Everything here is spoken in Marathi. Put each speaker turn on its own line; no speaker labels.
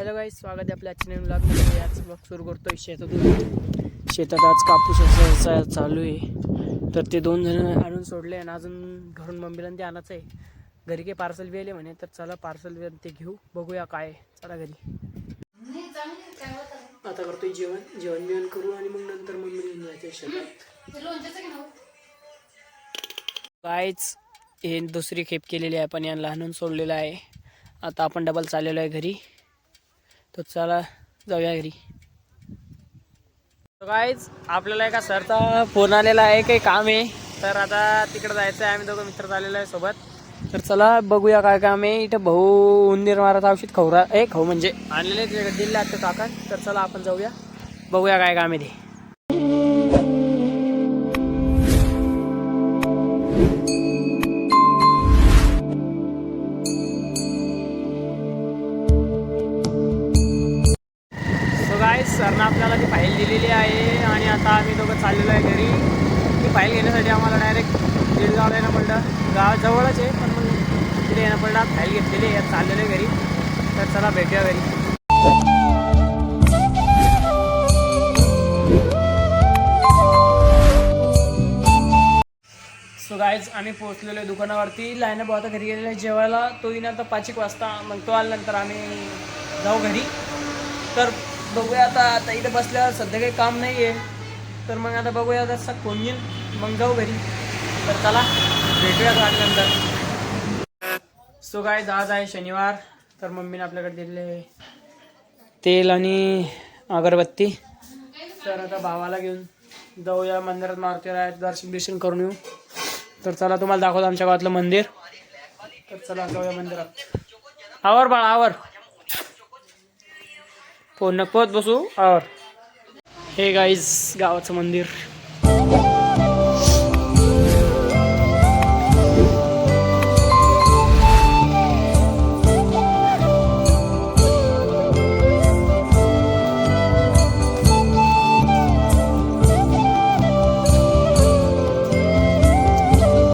हॅलो गाईज, स्वागत आहे आपल्या आजच्या नवीन ब्लॉगमध्ये. आज ब्लॉग सुरू करतोय शेतातून. शेतात आज कापूस असायचा चालू आहे, तर ते 2 जण आणून सोडले आणि अजून घरून मम्मीला ते आणायचं आहे. घरी काही पार्सल बी आले म्हणे, तर चला पार्सल बी ते घेऊ, बघूया काय. चला घरी. आता करतोय जेवण बिवण करू आणि मग नंतर मम्मी घेऊन जायचं शेतात. गाईज हे दुसरी खेप केलेली आहे, पण यांना आणून सोडलेलं आहे. आता आपण डबल चाललेलो आहे घरी, तर चला जाऊया घरी. गाईज आपल्याला एका सरचा फोन आलेला आहे, काही काम आहे, तर आता तिकडे जायचं आहे. आम्ही दोघं मित्र चाललेलो आहे सोबत, तर चला बघूया काय काम आहे. इथं भाऊ उंदीर मारायचं औषध खाऊ म्हणजे आणलेले दिले आता काका, तर चला आपण जाऊया, बघूया काय काम आहे ते. सरनं आपल्याला ती फाईल दिलेली आहे आणि आता आम्ही दोघं चाललेलो आहे घरी. ती फाईल घेण्यासाठी आम्हाला डायरेक्ट गिरगावला येणं पडलं. गावाजवळच आहे, पण मग तिथे येणं पडलं. फाईल घेतलेली आहे, चाललेलो आहे घरी, तर चला भेटूया घरी. सो गाईज आम्ही पोहोचलेलो आहे दुकानावरती. लाईन आता घरी गेलेला आहे जेवायला. तो येईन आता 5 वाजता, मग तो आल्यानंतर आम्ही जाऊ घरी. तर बघूया आता इथं बसल्यावर सध्या काही काम नाही आहे, तर मग आता बघूया तसा फोन येईल, मग जाऊ घरी. तर चला भेटूया नंतर. सो काय आज आहे शनिवार, तर मम्मीने आपल्याकडे दिलेले तेल आणि अगरबत्ती. तर आता भावाला घेऊन जाऊया मंदिरात, मारुतीला दर्शन करून येऊ. तर चला तुम्हाला दाखवतो आमच्या गावातलं मंदिर. तर चला जाऊया मंदिरात. आवर बाळा आवर, फोन नको बसू. और हे गाईज गावाचं मंदिर.